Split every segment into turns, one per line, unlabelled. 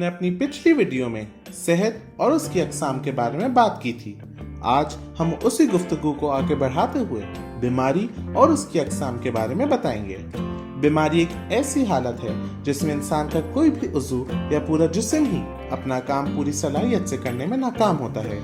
نے अपनी पिछली वीडियो में सेहत और उसकी अकसाम के बारे में बात की थी। आज हम उसी गुफ्तगू को आगे बढ़ाते हुए बीमारी और उसकी अकसाम के बारे में बताएंगे। बीमारी एक ऐसी हालत है जिसमें इंसान का कोई भी उज़ू या पूरा जिस्म ही अपना काम पूरी सलाहियत से करने में नाकाम होता है।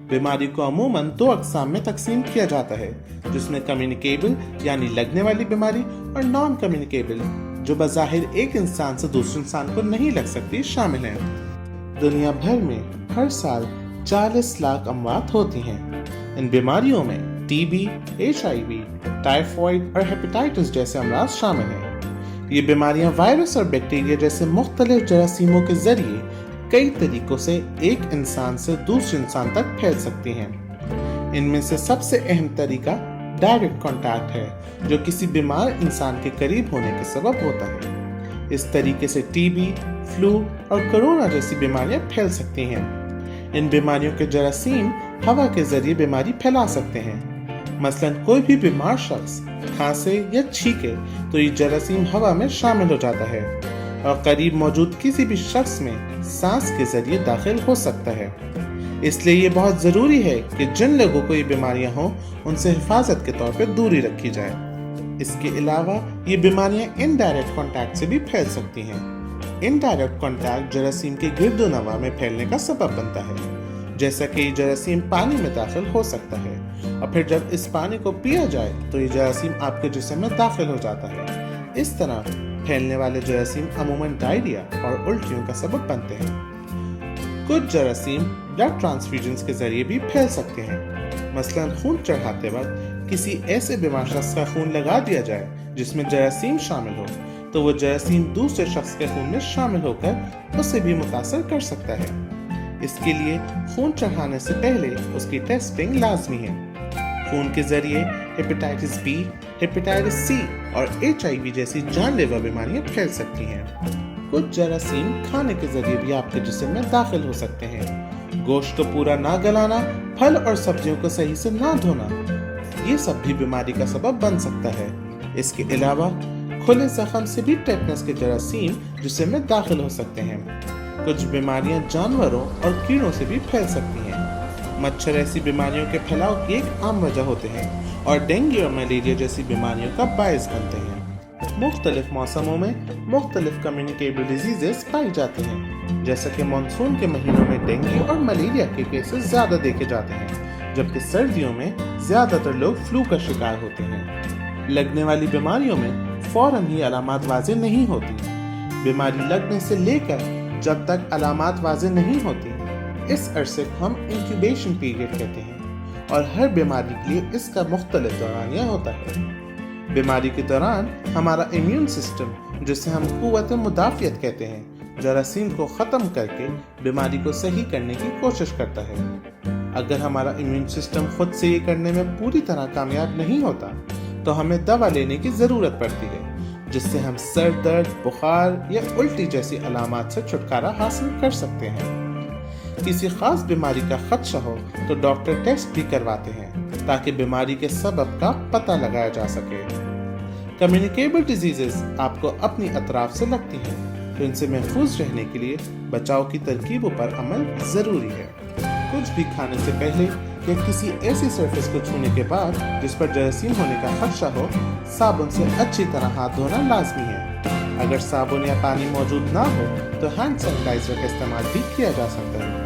बीमारी को अमूमन 2 अकसाम में तकसीम किया जाता है, जिसमें कम्युनिकेबल यानी लगने वाली बीमारी और नॉन कम्युनिकेबल जो बज़ाहिर एक इंसान से दूसरे इंसान को नहीं लग सकती शामिल हैं। दुनिया भर में हर साल 40 लाख अमवात होती हैं। इन बीमारियों में टीबी, HIV, टाइफॉइड और हेपेटाइटिस जैसे अमराज शामिल हैं। ये बीमारियां वायरस और बैक्टीरिया जैसे मुख्तलिफ जरासीमों के जरिए कई तरीकों से एक इंसान से दूसरे इंसान तक फैल सकती हैं। इनमें से सबसे अहम तरीका डायरेक्ट कांटेक्ट है, जो किसी बीमार इंसान के करीब होने के सबब होता है। इस तरीके से टीबी, फ्लू और कोरोना जैसी बीमारियां फैल सकती हैं। इन बीमारियों के जरासीम हवा के जरिए बीमारी फैला सकते हैं। मसलन कोई भी बीमार शख्स खांसे या छींके तो ये जरासीम हवा में शामिल हो जाता है और करीब मौजूद किसी भी शख्स में सांस के जरिए दाखिल हो सकता है। इसलिए ये बहुत जरूरी है कि जिन लोगों को ये बीमारियां हों उनसे हिफाजत के तौर पर दूरी रखी जाए। इसके अलावा ये बीमारियां इनडायरेक्ट कांटेक्ट से भी फैल सकती हैं। इनडायरेक्ट कांटेक्ट जरासीम के गिरदोनवा में फैलने का सबब बनता है, जैसा कि ये जरासीम पानी में दाखिल हो सकता है और फिर जब इस पानी को पिया जाए तो ये जरासीम आपके जिस्म में दाखिल हो जाता है। इस तरह फैलने वाले जरासीम अमूमन डायरिया और उल्टियों का सबब बनते हैं। कुछ जरासीम ब्लड ट्रांसफ्यूजन्स के जरिए भी फैल सकते हैं। मसलन खून चढ़ाते वक्त किसी ऐसे बीमार शख्स का खून लगा दिया जाए जिसमें जरासीम शामिल हो, तो वो जरासीम दूसरे शख्स के खून में शामिल होकर उसे भी मुतासर कर सकता है। इसके लिए खून चढ़ाने से पहले उसकी टेस्टिंग लाजमी है। खून के जरिए हेपेटाइटिस बी, हेपेटाइटिस सी और HIV जैसी जानलेवा बीमारियां फैल सकती हैं। कुछ जरासीम खाने के जरिए भी आपके जिस्म में दाखिल हो सकते हैं। गोश्त को पूरा ना गलाना, फल और सब्जियों को सही से ना धोना, ये सब भी बीमारी का सबब बन सकता है। इसके अलावा खुले जख्म से भी टेटनस के जरासीम जिस्म में दाखिल हो सकते हैं। कुछ बीमारियां जानवरों और कीड़ों से भी फैल सकती हैं। मच्छर ऐसी बीमारियों के फैलाव की एक आम वजह होते हैं और डेंगू और मलेरिया जैसी बीमारियों का बायस बनते हैं। मुख्तलिफ मौसमों में मुख्तलिफ कम्युनिकेबल डिजीजेस पाई जाती हैं, जैसा कि मानसून के महीनों में डेंगू और मलेरिया के केसेस ज्यादा देखे जाते हैं, जबकि सर्दियों में ज्यादातर लोग फ्लू का शिकार होते हैं। लगने वाली बीमारियों में फौरन ही अलामात वाज़ेह नहीं होती। बीमारी लगने से लेकर जब तक अलामात वाज़ेह नहीं होती, इस अरसे को हम इंक्यूबेशन पीरियड कहते हैं और हर बीमारी के लिए इसका मुख्तलिफ दौरानिया होता है। बीमारी के दौरान हमारा इम्यून सिस्टम, जिसे हम कुव्वत मुदाफ़ियत कहते हैं, जरासीम को ख़त्म करके बीमारी को सही करने की कोशिश करता है। अगर हमारा इम्यून सिस्टम खुद से ये करने में पूरी तरह कामयाब नहीं होता तो हमें दवा लेने की ज़रूरत पड़ती है, जिससे हम सर दर्द, बुखार या उल्टी जैसी अलामात से छुटकारा हासिल कर सकते हैं। किसी खास बीमारी का खदशा हो तो डॉक्टर टेस्ट भी करवाते हैं ताकि बीमारी के सबब का पता लगाया जा सके। कम्युनिकेबल डिजीजेस आपको अपनी अतराफ से लगती हैं, तो इनसे महफूज रहने के लिए बचाव की तरकीबों पर अमल जरूरी है। कुछ भी खाने से पहले या किसी ऐसी सरफेस को छूने के बाद जिस पर जरासीम होने का खदशा हो, साबुन से अच्छी तरह हाथ धोना लाजमी है। अगर साबुन या पानी मौजूद ना हो तो हैंड सैनिटाइजर का इस्तेमाल भी किया जा सकता है।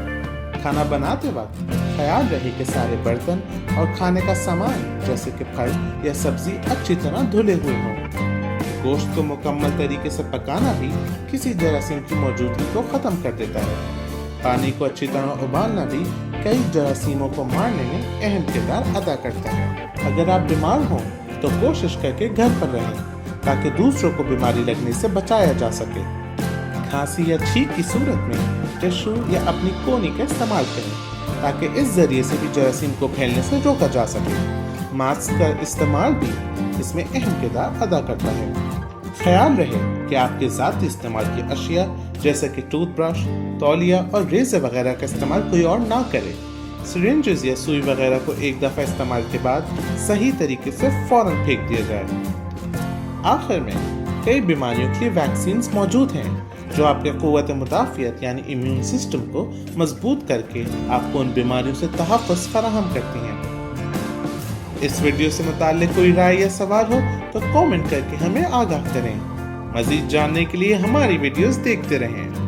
खाना बनाते वक्त ख्याल रहे कि सारे बर्तन और खाने का सामान जैसे कि फल या सब्जी अच्छी तरह धुले हुए हों। गोश्त को मुकम्मल तरीके से पकाना भी किसी जरासीम की मौजूदगी को ख़त्म कर देता है। पानी को अच्छी तरह उबालना भी कई जरासीमों को मारने में अहम किरदार अदा करता है। अगर आप बीमार हों तो कोशिश करके घर पर रहें ताकि दूसरों को बीमारी लगने से बचाया जा सके। खांसी या छींक की सूरत में टिश्यू या अपनी कोनी का इस्तेमाल करें ताकि इस जरिए से भी जरासीम को फैलने से रोका जा सके। मास्क का इस्तेमाल भी इसमें अहम किरदार अदा करता है। ख्याल रहे कि आपके ज़ाती इस्तेमाल की अशिया जैसे कि टूथब्रश, तौलिया और रेज़र वगैरह का इस्तेमाल कोई और ना करे। सिरिंजेस या सुई वगैरह को एक दफ़ा इस्तेमाल के बाद सही तरीके से फौरन फेंक दिया जाए। आखिर में कई बीमारियों के लिए वैक्सीन मौजूद हैं जो आपके क़ुव्वत मुदाफ़ियत यानी इम्यून सिस्टम को मजबूत करके आपको उन बीमारियों से तहफ़्फ़ुज़ फराहम करती हैं। इस वीडियो से मुताल्लिक़ कोई राय या सवाल हो तो कमेंट करके हमें आगाह करें। मज़ीद जानने के लिए हमारी वीडियोस देखते रहें।